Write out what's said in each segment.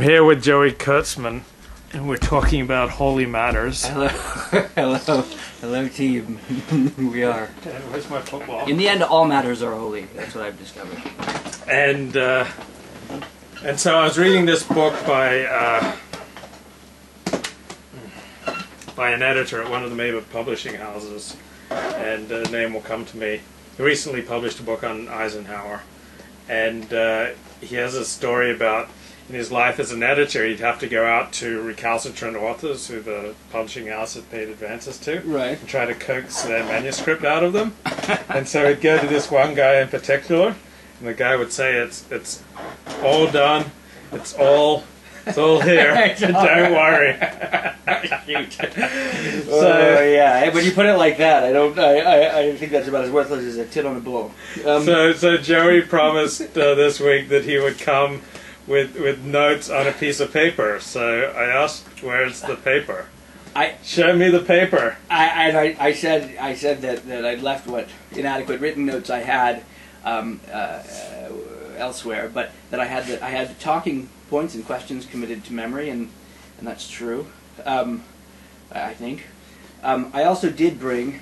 I'm here with Joey Kurtzman, and we're talking about holy matters. Hello, hello team. We are. Where's my football? In the end, all matters are holy. That's what I've discovered. And so I was reading this book by an editor at one of the major publishing houses, and the name will come to me. He recently published a book on Eisenhower, and he has a story about in his life as an editor, he'd have to go out to recalcitrant authors who the publishing house had paid advances to, right, and try to coax their manuscript out of them. And so he'd go to this one guy in particular, and the guy would say, "It's all done. It's all here. Don't worry." So yeah, when you put it like that, I think that's about as worthless as a tit on a bull. So Joey promised this week that he would come with notes on a piece of paper. So I asked, "Where's the paper? Show me the paper." I said that I'd left what inadequate written notes I had elsewhere, but that I had talking points and questions committed to memory, and that's true. I think. I also did bring,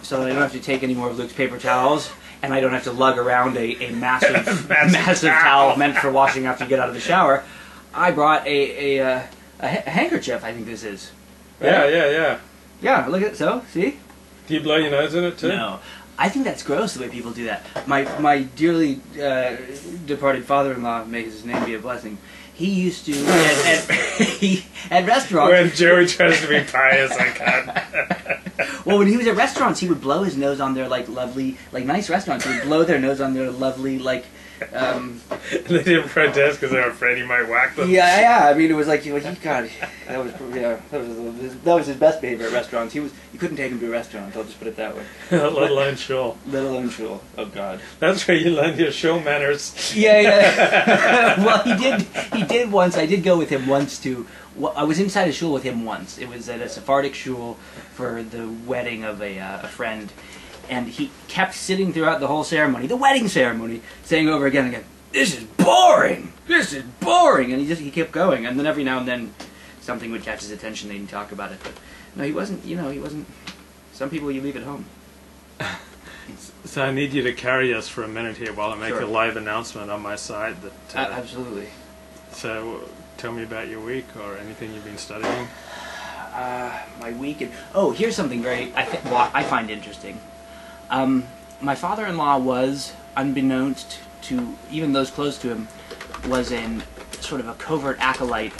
so that I don't have to take any more of Luke's paper towels, and I don't have to lug around a massive towel meant for washing after you get out of the shower. I brought a handkerchief. I think this is. Right? Yeah. Yeah. Look at it. So see. Do you blow your nose in it too? No. I think that's gross the way people do that. My dearly departed father-in-law, may his name be a blessing, he used to at restaurants. When Joey tries to be pious, I can't. Well, when he was at restaurants, he would blow his nose on their lovely, nice restaurants. He would blow their nose on their lovely, They didn't protest because they were afraid he might whack them. Yeah. I mean, it was like, God, that was his best behavior at restaurants. You couldn't take him to a restaurant. I'll just put it that way. Let alone shul. Let alone shul. Oh God. That's where you learned your shul manners. Yeah. Well, he did once. I did go with him once to. I was inside a shul with him once. It was at a Sephardic shul for the wedding of a friend. And he kept sitting throughout the whole ceremony, the wedding ceremony, saying over again and again, "This is boring! This is boring!" And he kept going. And then every now and then something would catch his attention and he'd talk about it. But no, he wasn't, he wasn't. Some people you leave at home. So I need you to carry us for a minute here while I make a live announcement on my side. That absolutely. So tell me about your week or anything you've been studying. My week, here's something I find interesting. My father-in-law was, unbeknownst to even those close to him, was in sort of a covert acolyte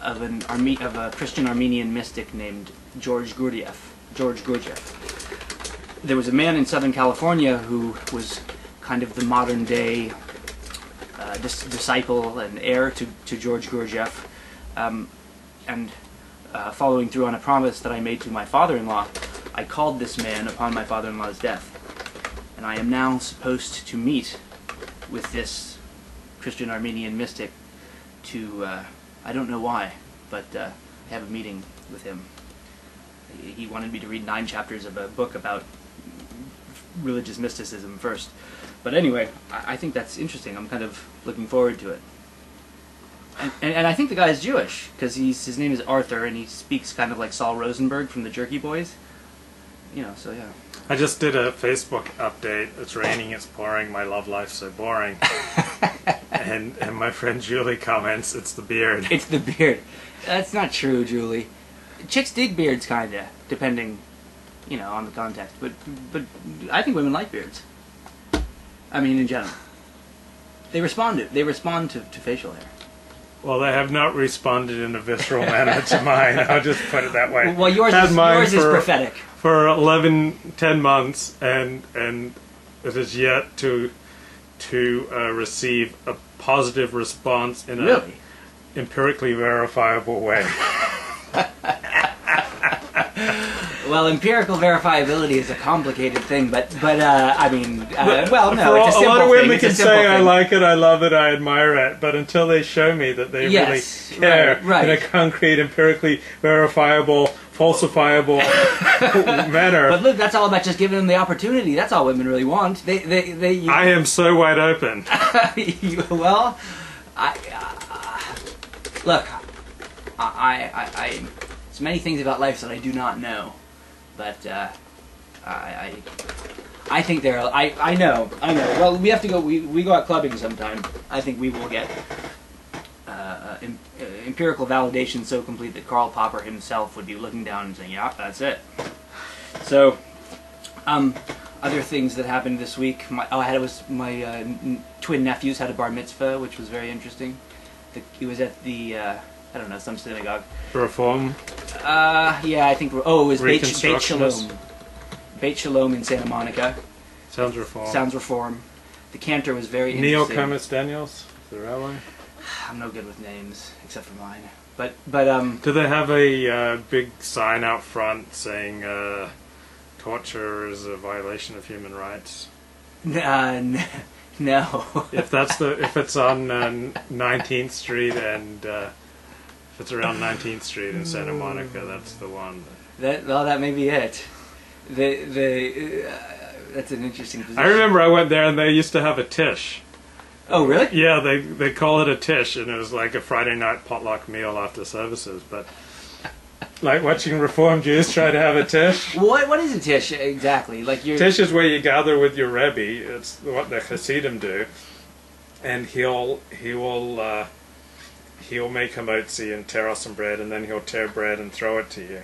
of a Christian Armenian mystic named George Gurdjieff. There was a man in Southern California who was kind of the modern-day disciple and heir to George Gurdjieff, and following through on a promise that I made to my father-in-law, I called this man upon my father-in-law's death, and I am now supposed to meet with this Christian Armenian mystic to, I don't know why, but have a meeting with him. He wanted me to read 9 chapters of a book about religious mysticism first. But anyway, I think that's interesting. I'm kind of looking forward to it. And I think the guy is Jewish, because his name is Arthur, and he speaks kind of like Saul Rosenberg from the Jerky Boys. So yeah. I just did a Facebook update. It's raining, it's pouring, my love life's so boring. and my friend Julie comments, "It's the beard." It's the beard. That's not true, Julie. Chicks dig beards, kinda, depending, on the context. But I think women like beards. I mean, in general. They respond to facial hair. Well, they have not responded in a visceral manner to mine. I'll just put it that way. Well, yours is prophetic. For 10 months, and it is yet to receive a positive response in an empirically verifiable way. Well, empirical verifiability is a complicated thing, but I mean, no, it's a simple thing. A lot of women can say, "I like it, I love it, I admire it," but until they show me that they really care in a concrete, empirically verifiable, falsifiable manner. But look, that's all about just giving them the opportunity. That's all women really want. I am so wide open. Well, Look, I there's many things about life that I do not know, but I think there are. I know. Well, we have to go. We go out clubbing sometime. I think we will get empirical validation so complete that Karl Popper himself would be looking down and saying, "Yeah, that's it." So, other things that happened this week. My twin nephews had a bar mitzvah, which was very interesting. He was at the I don't know, some synagogue. Reform. Yeah, I think. Oh, it was Beit Shalom. Beit Shalom in Santa Monica. Sounds reform. Sounds reform. The cantor was very interesting. Neil Cummins Daniels, the rabbi. I'm no good with names, except for mine. But do they have a big sign out front saying torture is a violation of human rights? No. If it's on 19th Street and if it's around 19th Street in Santa Monica, that's the one. That may be it. That's an interesting position. I remember I went there and they used to have a tish. Oh, really? Yeah, they call it a tish, and it was like a Friday night potluck meal after services. But like watching Reform Jews try to have a tish. What is a tish exactly? Like tish is where you gather with your Rebbe. It's what the Hasidim do, and he'll make hamotzi and tear off some bread, and then he'll tear bread and throw it to you,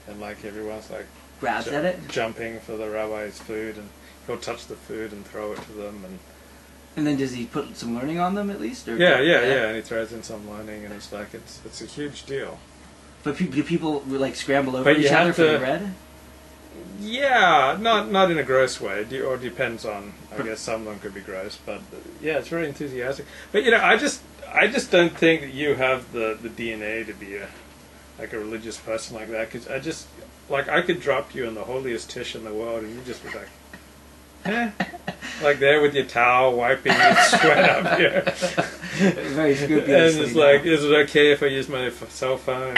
and like everyone's like grabs at it, jumping for the rabbi's food, and he'll touch the food and throw it to them, and then does he put some learning on them at least? Or yeah, and he throws in some learning, and it's like it's a huge deal. But do people like scramble over each other for the bread? Yeah, not in a gross way, or depends on. I guess some of them could be gross, but yeah, it's very enthusiastic. But I just don't think that you have the DNA to be a religious person like that. Because I could drop you in the holiest tish in the world, and you just be like, eh. Like there with your towel, wiping your sweat up here. Very scrupulously. And it's like, is it okay if I use my cell phone?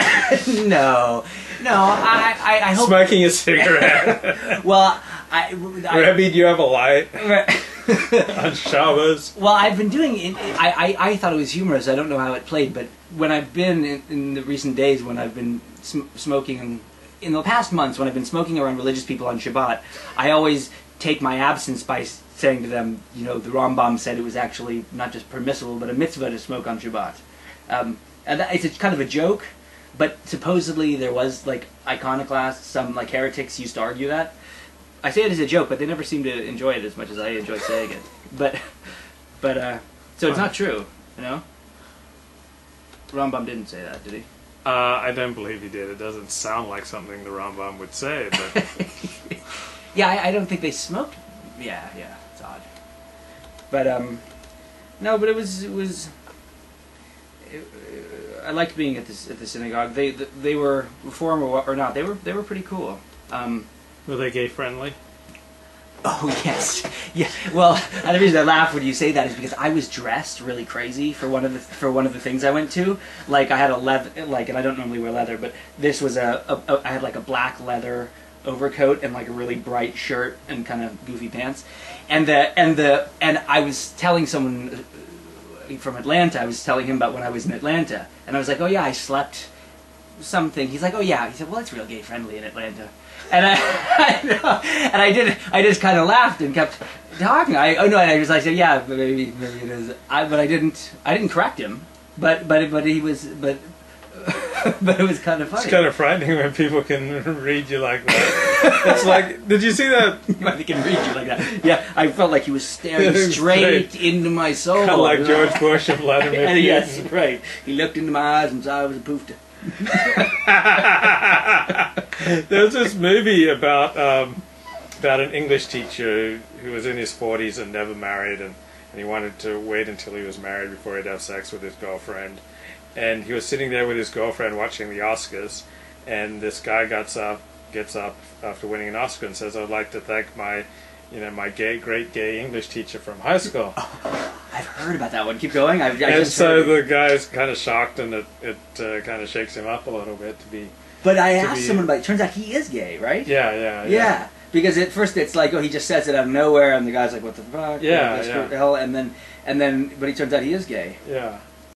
No. I hope. Smoking a cigarette. Well, Rebbe, do you have a light? On Shabbos. Well, I've been doing it. I thought it was humorous. I don't know how it played, but when I've been in the recent days when I've been smoking, in the past months when I've been smoking around religious people on Shabbat, I always take my absence by saying to them, the Rambam said it was actually not just permissible, but a mitzvah to smoke on Shabbat. And it's kind of a joke, but supposedly there was like iconoclasts, some like heretics used to argue that. I say it as a joke, but they never seem to enjoy it as much as I enjoy saying it. But so it's not true, Rambam didn't say that, did he? I don't believe he did. It doesn't sound like something the Rambam would say, but... Yeah, I don't think they smoked. Yeah, it's odd. But no, but it was. I liked being at the synagogue. They were Reform or not. They were pretty cool. Were they gay friendly? Oh yes, yeah. Well, and the reason I laugh when you say that is because I was dressed really crazy for one of the things I went to. Like I had a leather, and I don't normally wear leather, but this was I had like a black leather overcoat and like a really bright shirt and kind of goofy pants, and I was telling someone from Atlanta. I was telling him about when I was in Atlanta, and I was like, oh yeah, I slept something. He's like, oh yeah. He said, well, it's real gay friendly in Atlanta. And I just kind of laughed and kept talking. I said, yeah, maybe it is. But I didn't correct him. But he was, but it was kind of funny. It's kind of frightening when people can read you like that. It's like, did you see that? They can read you like that. Yeah, I felt like he was staring straight into my soul. Kind of like George Bush and Vladimir Putin. Yes, right. He looked into my eyes and saw I was a poofta. There's this movie about an English teacher who was in his 40s and never married, and he wanted to wait until he was married before he'd have sex with his girlfriend. And he was sitting there with his girlfriend watching the Oscars, and this guy gets up after winning an Oscar and says, "I'd like to thank my great gay English teacher from high school." Oh, I've heard about that one. Keep going. The guy's kind of shocked, and it kind of shakes him up a little bit to be. But I asked someone about it. Turns out he is gay, right? Yeah. Because at first it's like, oh, he just says it out of nowhere, and the guy's like, what the fuck? Yeah. Hell, and then, but he turns out he is gay. Yeah.